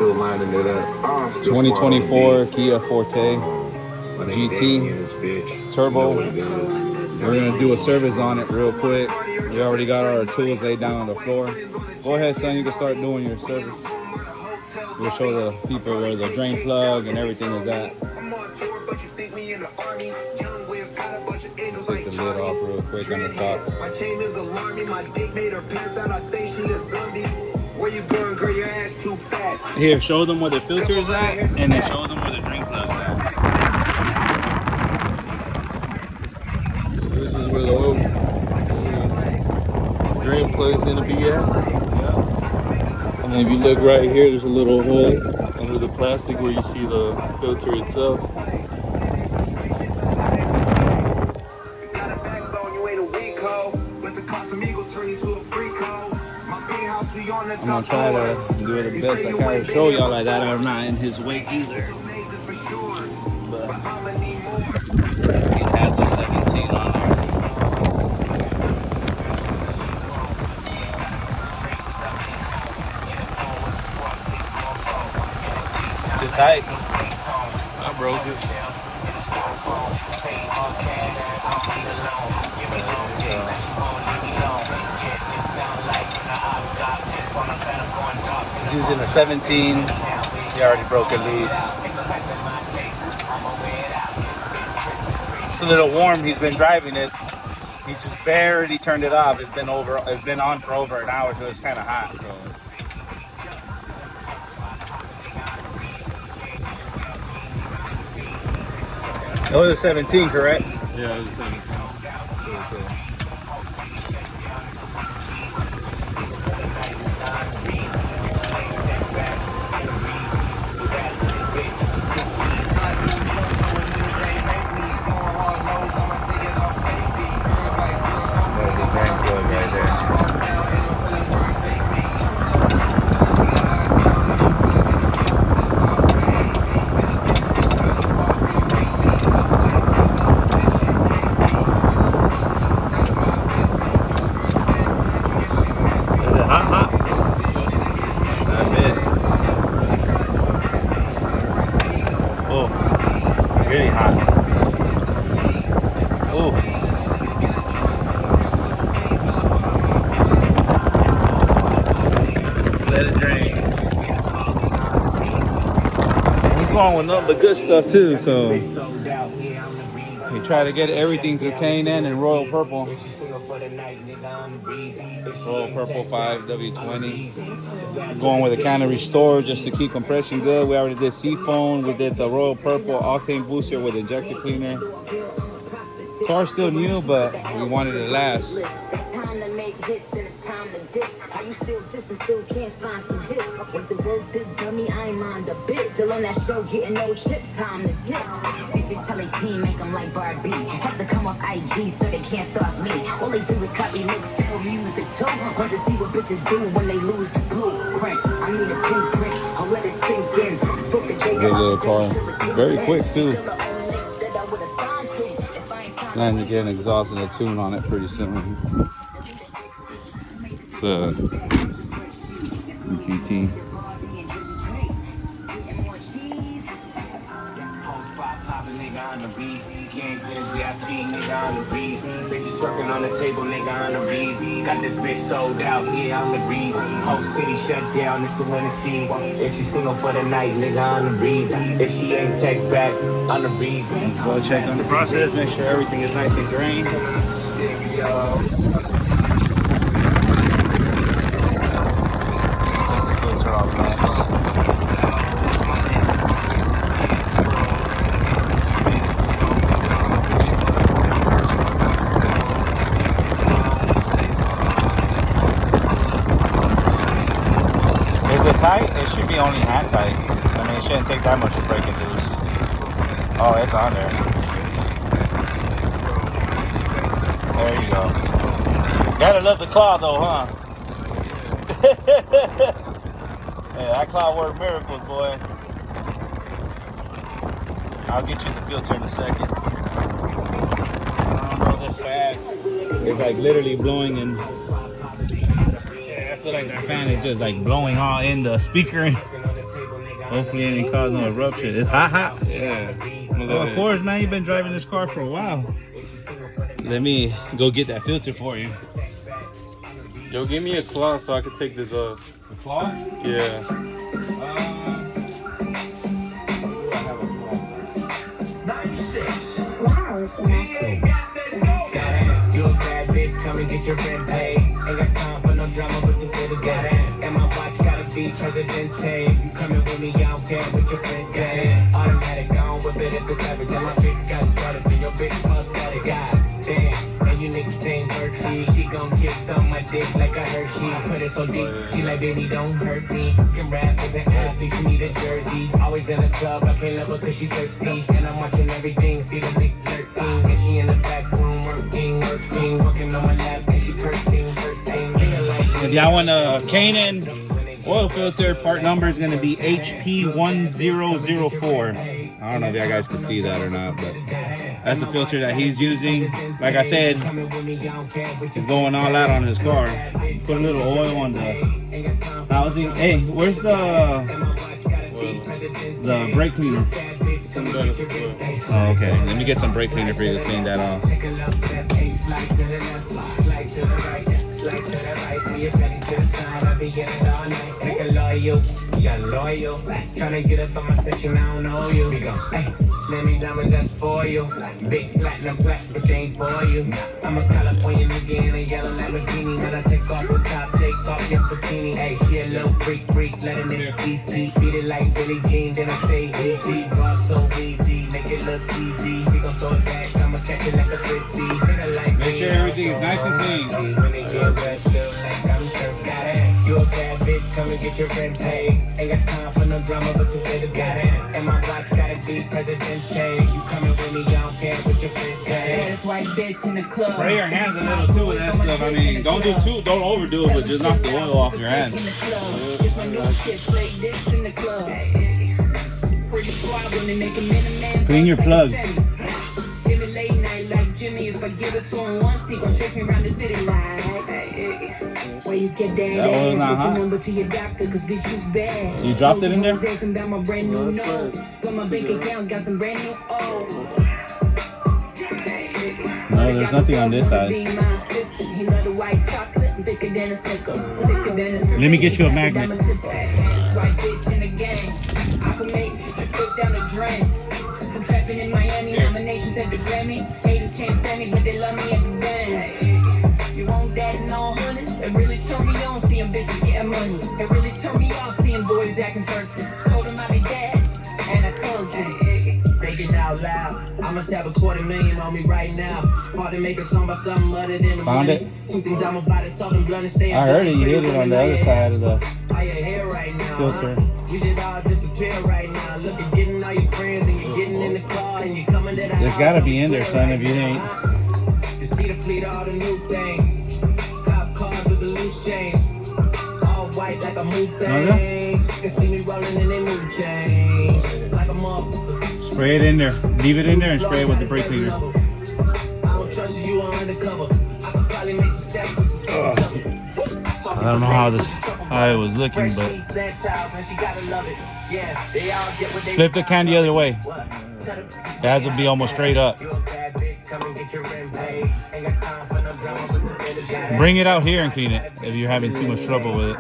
still lining it up. 2024 Kia Forte GT Turbo. We're gonna do a service on it real quick. We already got our tools laid down on the floor. Go ahead, son. You can start doing your service. We'll show the people where the drain plug and everything is at. Take the lid off real quick on the top. My chain is alarming. My dick made her pants out. I think she a zombie. Where you going, girl? Your ass too fat. Here, show them where the filter is at, and then show them where the drain plug is at. So this is where the old drain plug is gonna be at. And then if you look right here, there's a little hole under the plastic where you see the filter itself. I'm gonna try to do it the best I can to show y'all like that. I'm not in his way either. But it has a 17 on there. Too tight. I broke it. He's using a 17. He already broke it loose. It's a little warm. He's been driving it. He just barely turned it off. It's been on for over an hour, so it's kind of hot. So. It was a 17, correct? Yeah, it was a 17. Really hot. Ooh. Let it drain. He's going with nothing but good stuff too, so we try to get everything through K&N and Royal Purple. Royal Purple 5 W20. Going with a can of Restore just to keep compression good. We already did Seafoam. We did the Royal Purple Octane Booster with injector cleaner. Car's still new, but we wanted it to last. Still can't find some hits. Was the word good dummy? I ain't mind a bit. Still on that show, getting no chips. Time to dip. Bitches tell a team, make them like Barbie. Have to come off IG so they can't stop me. All they do is copy, mix, still music too. Want to see what bitches do when they lose the blueprint. I need a blueprint. I'll let it sink in. Spoke to Jada. Good little car. Very quick too. Plan to get an exhaust and a tune on it pretty soon. It's GT. Bitches trucking on the table, nigga on the breeze. Got this bitch sold out, yeah, I'm the breeze. Whole city shut down, it's the winter season. If she single for the night, nigga on the breeze. If she ain't text back, on the breeze. Go check on the process, make sure everything is nice and drained. Is it tight? It should be only hand tight. I mean, it shouldn't take that much to break it loose. Oh, it's on there. There you go. Gotta love the claw though, huh? Yeah, that claw worked miracles, boy. I'll get you the filter in a second. I don't know this fast. It's like literally blowing in. Yeah, I feel like that fan is just like blowing all in the speaker. Hopefully it didn't cause no eruption. It's hot. Yeah. Oh, of course, man. You've been driving this car for a while. Let me go get that filter for you. Yo, give me a cloth so I can take this off. The cloth? Yeah. You a bad bitch, come and get your rent paid. Ain't got time for no drama, but you feel together. And my watch gotta be Presidente. You coming with me, I don't care what your friends say. Automatic, I don't whip it if it's average. And my bitch got started, so your bitch plus got it. God damn, and you niggas ain't dirty. She gon' kiss on my dick like a Hershey. Put it so deep, she like, baby, don't hurt me. Can rap as an athlete, she need a jersey. Always in the club, I can't love her cause she thirsty. And I'm watching everything, see the big 13. And she in the back room working on my lap, and she cursing. If y'all want a Canaan oil filter, part number is going to be HP1004. I don't know if y'all guys can see that or not, but that's the filter that he's using. Like I said, he's going all out on his car. Put a little oil on the housing. Hey, where's the brake cleaner? Oh, okay. Let me get some brake cleaner for you to clean that off. Slide to the right, we a penny to the side. I be getting it all night. Make a loyal, loyal. Tryna get up on my section, I don't know you. We go, hey, let me diamonds, that's for you. Big platinum plaques, but they ain't for you. I'm a California nigga in a yellow Lamborghini. When I take off the top, take off your bikini. Hey, she a little freak, let a nigga easy. Beat it like Billie Jean, then I say easy. Raw so easy, make it look easy. She gon' throw it back, I'ma catch it like a frisbee. Make sure everything is nice and clean. You a bad bitch, come and get your rent paid. Ain't got time for no drama, but you feel the got it. And my watch gotta be Presidente. You coming with me, I don't care what your friends say. This white bitch in the club. Spray your hands a little too with that stuff. I mean, don't overdo it, but just knock the oil off your hands. Clean your plug. If I give it to him once, he gon' shake me around the city like, where you get that oil's not hot. Number to your doctor, cause bitch, you bad. You dropped it in there? About my brand new nose. Got my bank account, got some brand new O's. No, there's nothing on this side. Let me get you a magnet. White bitch in the game. I can make it down the drain. I'm trapping in Miami, nominations at the Grammys. Haters can't stand me, but they love me at the band. You want that and all hundreds? It really turned me on seeing bitches getting money. It really turned me off seeing boys acting thirsty. Told him I'd be dead, and I called you. Thinking out loud, I must have $250,000 on me right now. Hard to make a song about something other than the Found money. it? Two things I'm about to talk and blunt and stay. I heard it. You hit it on the other side of the Why you here right now? filter. You should all disappear right now. Look at getting all your friends and you're getting in the car and you're coming to the There's gotta be in there, son, if you ain't. You see the fleet, all the new things. Cop cars with the loose change. All white like a mood thing. You can see me rolling in they mood change. Like a motherfucker. Spray it in there. Leave it in there and spray it with the brake cleaner. I don't trust you, you are undercover. I could probably make some stacks. I don't know how it was looking, but flip the can the other way. That will be almost straight up. Bring it out here and clean it if you're having too much trouble with it.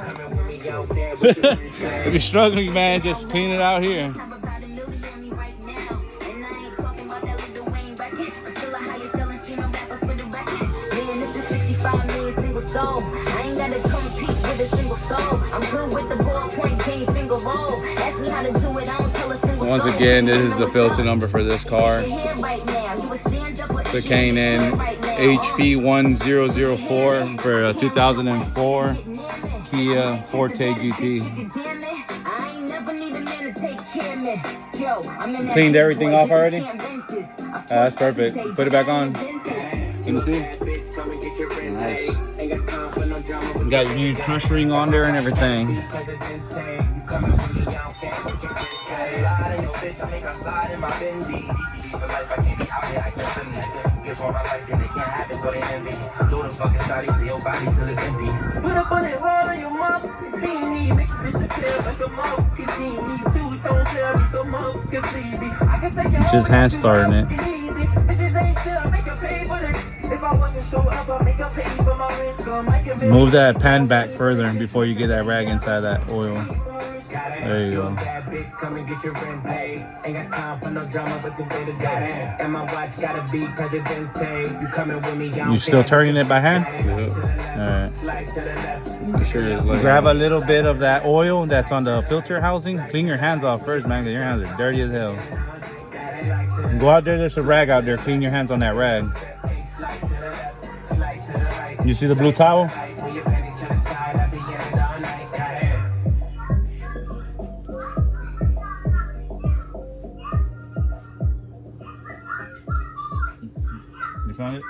If you're struggling, man, just clean it out here. I ain't gotta compete with a single soul. I'm good with the ballpoint king finger roll. Ask me how to do it, I don't tell a single Once again, this is the filter number for this car. The Canaan HP1004 for a 2004 Kia Forte GT. Cleaned everything off already? That's perfect. Put it back on. Let me see. Nice. You got your new crush ring on there and everything. It's all I like, and they can't have it, so they envy. Throw the fucking body to your body till it's empty. Put a bullet hole in your mouth. Make your bitch appear like a mouth. Two-tone tell me so much. I can take It's just hand starting it. Move that pan back further before you get that rag inside that oil. There you go. Come and get your rent paid. Ain't got time for no drama, but today the day. And my watch gotta be Presidente. You coming with me? You still turning it by hand? Yeah. Alright. Sure it's like Grab a little bit of that oil that's on the filter housing. Clean your hands off first, man, because your hands are dirty as hell. Go out there, there's a rag out there. Clean your hands on that rag. You see the blue towel? You found it?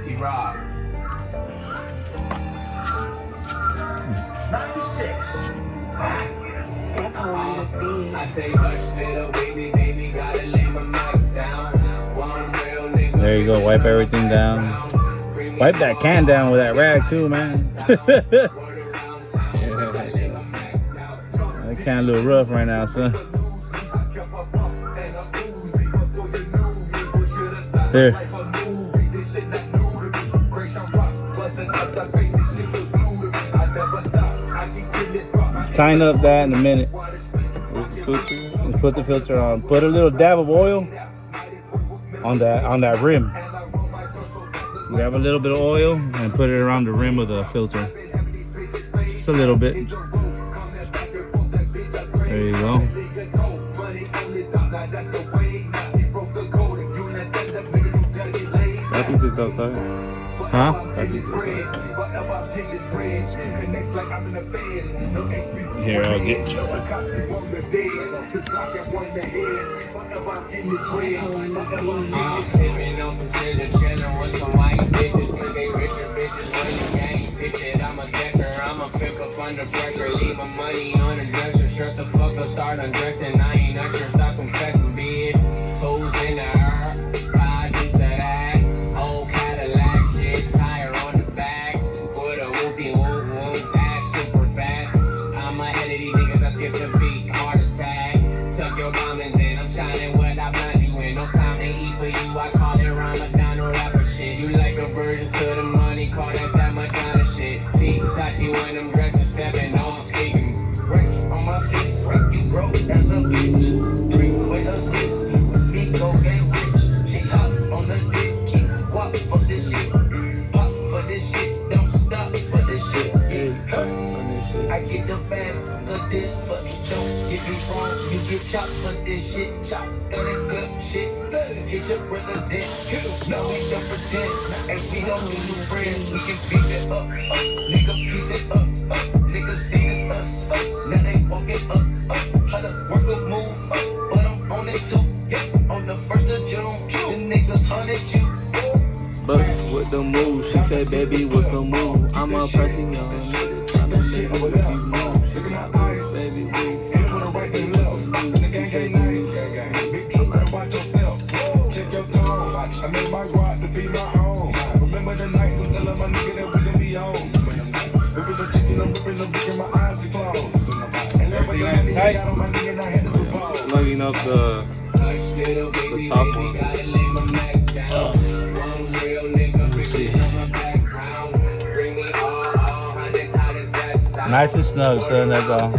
T-Rob. 96. I say hush, little baby, baby, gotta lay my mic down. One real nigga. There you go, wipe everything down. Wipe that can down with that rag too, man. That can a little rough right now, son. There. Tighten up that in a minute. Put the filter on. Put a little dab of oil on that rim. Grab a little bit of oil and put it around the rim of the filter. Just a little bit. There you go. I think it's outside. Huh? Here, I'll get you. I'm a dancer, I'm a pimp up under pressure. Leave my money on the dresser. Shirt the fuck up, start undressing. I ain't not sure, stop confessing, bitch. Toes in the air, I do to that. Old Cadillac shit, tire on the back. With a whoopie whoop whoop, ass super fat. I'm ahead of these niggas, I skip the beat, heart attack. Tuck your diamonds in, I'm shining what I blind you in. No time to eat for you, I call it Ramadan or rapper shit. You like a virgin to the money, call that Madonna shit. Sachi when I'm dressing, stepping on my skating. Racks on my face, right? You broke as a bitch. Drink with a sis, me go get rich. She hot on the dick, keep walk for this shit. Pop for this shit, don't stop for this shit. Yeah. I get the bag for this, but don't get me wrong. You get chopped for this shit, chop that good shit. Hit your president, no we don't pretend. And we don't do new friends, we can beat it up. Nigga piece it up, nigga see this us. Now they walking up, try to work a move, but I'm on it too. On the 1st of June, the niggas hunted you. Bust with the move, she said, baby, what's the move? I'm a pressing young nigga, tryna make a few moves. Baby, please. I made my guap to feed my home. Remember the nights I'm telling my nigga that we didn't be home. It was a chicken, I'm ripping the book in my eyes are closed. And every time I got on my nigga and I had to propose. Lugging up the top one. Nice and snug, son, that's all.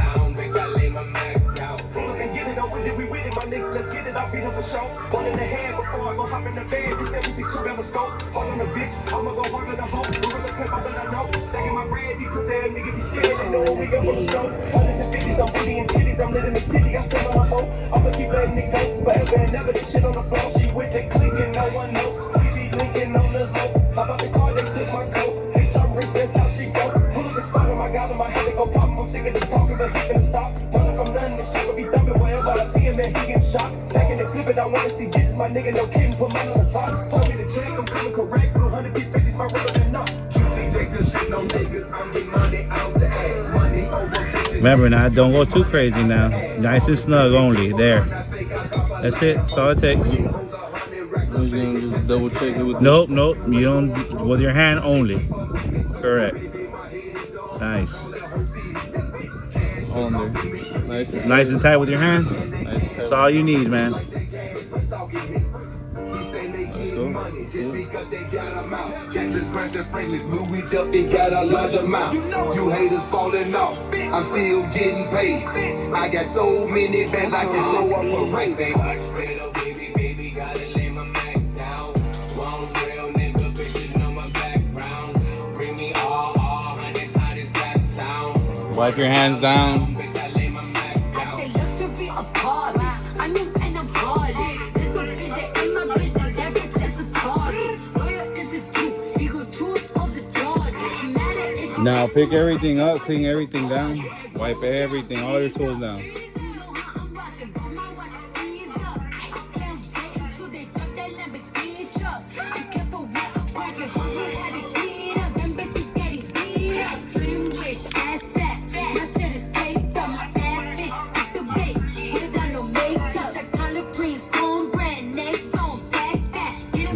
Let's get it, I'll beat up the show. One in the head before I go hop in the bed. This 762 got a scope. Hold on the bitch, I'ma go hard in the hoe. Gorilla pimp, I better know. Stacking my bread, these pussy ass nigga be scared. They know we up on the stove. Hundreds and fifties, I'm booty and titties. I'm lit in the city, I'm still on my hoe. I'ma keep letting it go. Forever and never, this shit on the floor. She with the clicking, no one knows. We be linking on the low. How about the car, they took my coat. Bitch, I'm rich, that's how she goes. Pull up the spot on my guy, on my head, they go pop. I'm sick of the talking, but he finna stop. Running from nothing, this shit will be dumping wherever I see him, man, he get shot. Stacking the clip, and I wanna see this. My nigga, no kidding, put mine on the top. Told me the check, I'm coming correct. 200 50s, my rubber than not. QCJ's good shit, no niggas. I'm getting money out the ass. Money over bitches. Remember now, don't go too crazy now. Nice and snug only. There. That's it. That's all it takes. We're gonna just double check it with Nope, nope. You don't with your hand only. Correct. Nice. all in there. Nice and tight with your hand. Nice and tight. That's all you need, man. Let's go. Just because they got them out. Jackson's Spencer Franklin's Louis Duffy got a large amount. You haters falling off. I'm still getting paid. I got so many bands I can throw up a race. Baby, gotta lay my Mac down. One real nigga, bitches know my background. Bring me all hundreds, how does that sound? Wipe your hands down. Bitch, I lay my Mac down. Say luxury apartment. I'm new and I'm party. This a bitch that ain't my bitch, and that bitch is a target. Where is this cute? You go choose all the charges. Now pick everything up, clean everything down, wipe everything, all your tools down.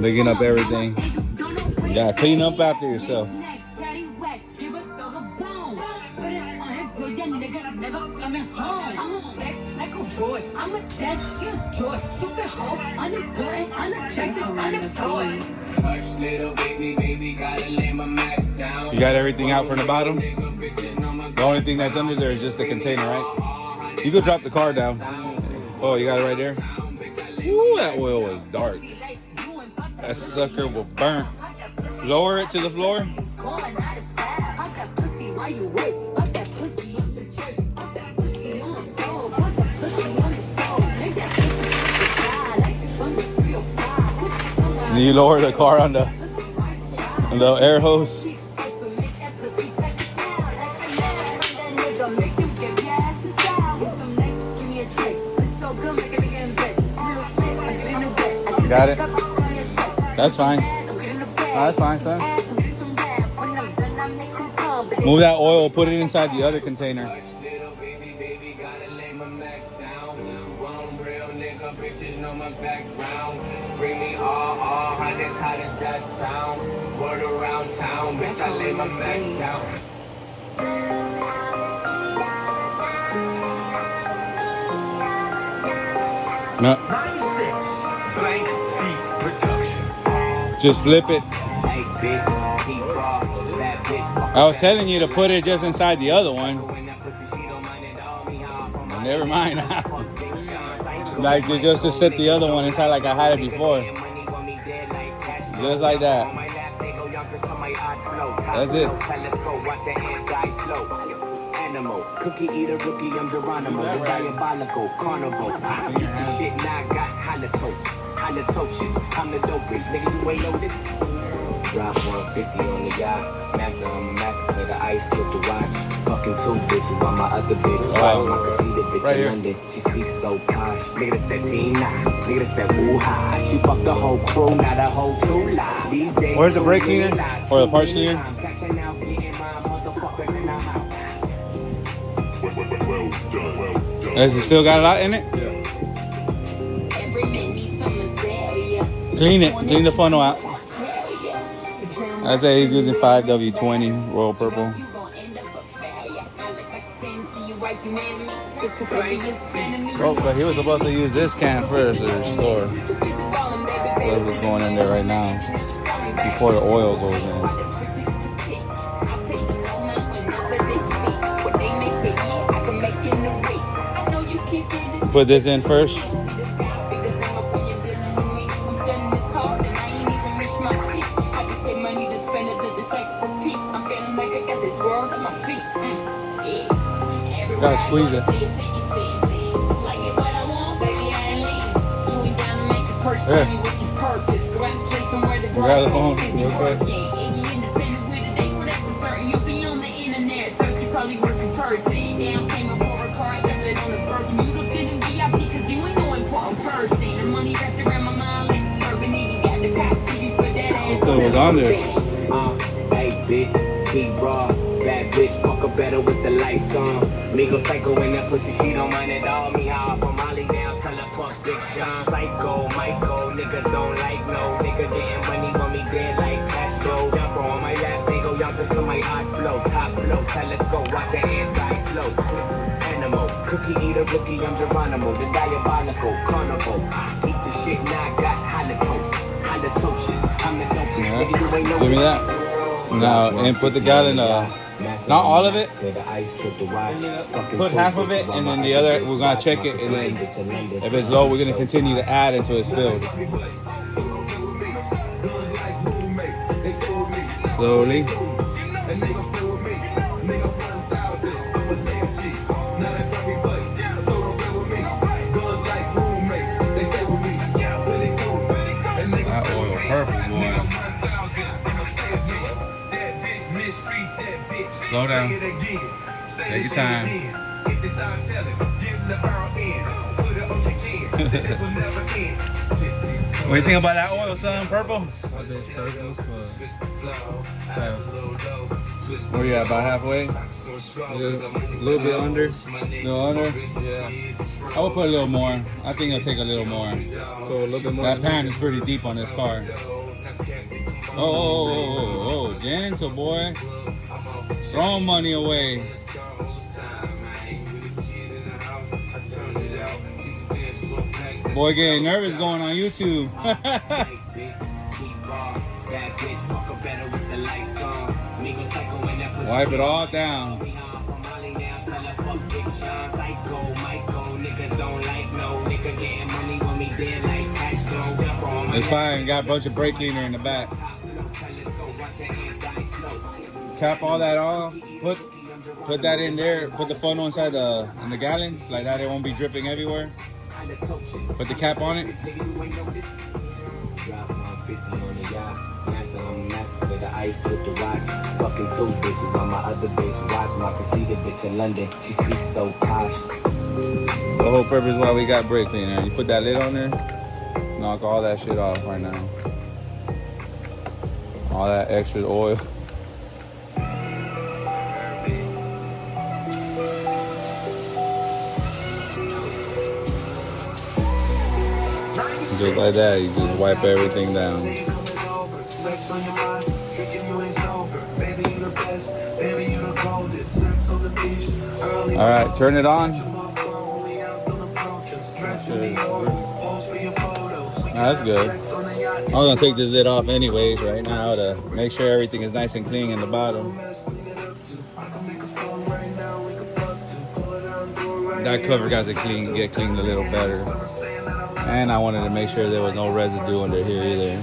Digging up everything. You gotta clean up after yourself. I'm a dead shit, joy, super hoe, unimportant, unattractive, unemployed. Hush, little baby, gotta lay my Mac down. You got everything out from the bottom? The only thing that's under there is just the container, right? You could drop the car down. Oh, you got it right there? Ooh, that oil was dark. That sucker will burn. Lower it to the floor. And you lower the car on the air hose. You got it? That's fine. That's fine, son. Move that oil, put it inside the other container. Little baby, gotta lay my Mac down. One real nigga, bitches know my background. Bring me all hundreds, how does that sound? Word around town, bitch, I lay my Mac down. No. Blank Beats Production. Just flip it. Hey, bitch, T-Raw, that bitch. I was telling you to put it just inside the other one. Never mind. Like just to set the other one inside like I had it before. Just like that. That's it. Cookie eater, rookie, I'm Geronimo, the diabolical carnival. Eat the shit, now I got halitosis. I'm the dopest, nigga, you ain't know this. Drop 150 on the yacht, master, I'm a massacre, the ice took the watch. Fucking two bitches, while my other bitch, I can see the bitch in London, she speaks so posh. Nigga, that's that Tina, nigga, that's that woo-ha. She fucked the whole crew, not a whole two-lie. These days, Where's the brake cleaner? Or the parts cleaner? Has it still got a lot in it? Clean it. Clean the funnel out. I say he's using 5W20 Royal Purple. Oh, but he was supposed to use this can first to restore. Whatever's going in there right now before the oil goes in. Put this in first. Gotta squeeze it. Here. Grab the phone real quick. So it was on there. Hey bitch, T-Raw, bad bitch, fuck her better with the lights on. Me go psycho in that pussy, she don't mind at all. Me high from Molly down, tell her fuck Big Sean. Psycho, Michael, niggas don't like no nigga getting money on me dead like Castro. Jump on my lap, they go y'all to my hot flow, top flow. Tell let's go watch an anti-slow. Animal, cookie eater, rookie, I'm Geronimo, the diabolical carnival. Eat the shit, now I got halitosis, I'm the dopest. Nigga, you ain't know Give me that. Now, and put the gallon, not all of it. Put half of it, and then the other, we're gonna check it, and then if it's low, we're gonna continue to add until it's filled. Slowly. That oil purple, boy. Slow down. Take your time. What do you think about that oil, son? Purple? Where you at? About halfway? Yeah, a little bit under. No under? Yeah. I would put a little more. I think it'll take a little more. So a little bit more. That pan is pretty deep on this car. Oh, gentle boy. Throwing money away. Boy getting nervous going on YouTube. Wipe it all down. It's fine. Got a bunch of brake cleaner in the back. Cap all that off. Put that in there. Put the funnel inside in the gallon, like that. It won't be dripping everywhere. Put the cap on it. The ice with the watch, fucking two bitches while my other bitch watch. I can see the bitch in London, she speaks so posh. The whole purpose why we got brake cleaner. You put that lid on there, knock all that shit off right now. All that extra oil. Just like that, you just wipe everything down. All right, turn it on. That's good. I'm gonna take this lid off anyways right now to make sure everything is nice and clean in the bottom. That cover got to get cleaned a little better. And I wanted to make sure there was no residue under here either.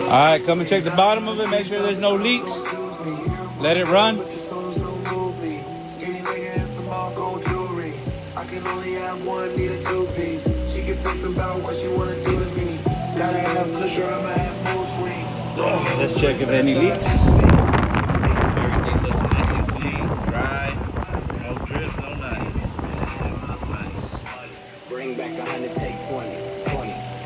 Alright, come and check the bottom of it, make sure there's no leaks. Let it run. I can only have one, need a two-piece. She can text about what she wanna do to me. Gotta have cushion, I'ma have more swings. Let's check if any leaks. Everything looks nice and clean, dry, no drips, no nothing. Nice. Bring back 100, take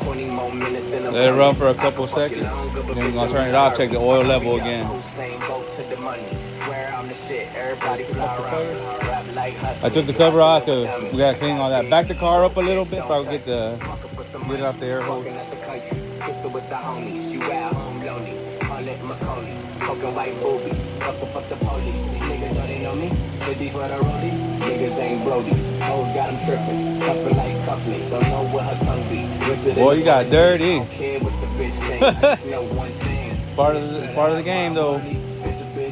20 more minutes than Let it run for a couple seconds. Then we're gonna turn it off, check the oil level again. I took the cover off because we gotta clean all that. Back the car up a little bit so I can get it off the air hose. Boy, you got dirty. part of the game though.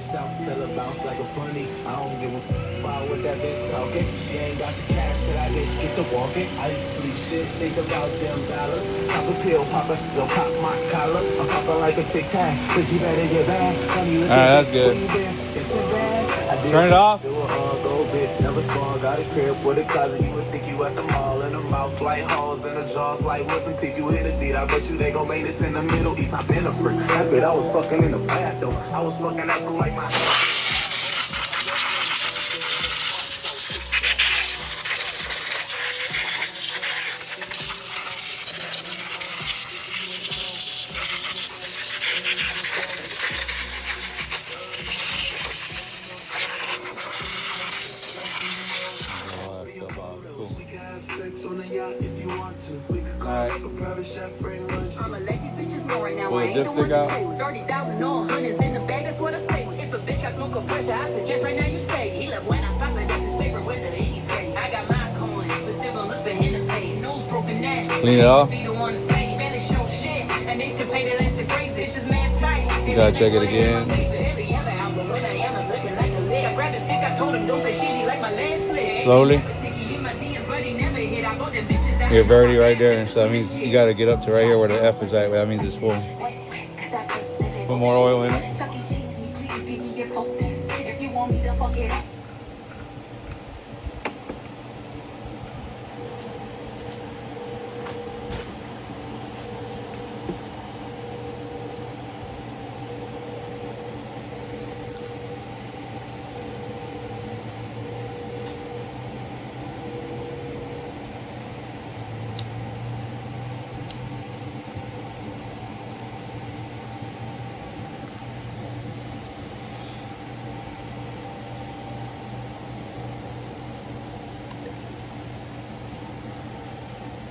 Tell her bounce like a bunny. I don't give a about what that bitch talking. She ain't got the cash, so that bitch get to walking. I used to sleep shit, think about them dollars. Pop a pill, pop a, don't pop my collar. I'm popping like a Tic Tac, but you better get back. Alright, that's good. Turn it off. Never saw, got a crib with a closet. You would think you at the mall, in the mouth like holes, in the jaws like wisdom teeth. You hit a beat, I bet you they gon' make this in the Middle East. I've been a freak. That bitch, I was fucking in the bathroom. I was fucking that like my. cool. Alright. I'm a lady bitches more right now. Pull I the ain't the dipstick one to out. play with 30,000 or hundreds in the bag. That's what I say. If a bitch has no pressure, I suggest right now you stay. He love when I stop and that's his favorite weather. He's great. I got my coins, but still gonna look for him to pay. Nose broken that. Clean it off. Be the one to say, man, it show shit. And they still pay the less the crazy. Bitches mad tight. You gotta check it again. Slowly. You're verti right there, so that means you gotta get up to right here where the F is at. That means it's full. Put more oil in it.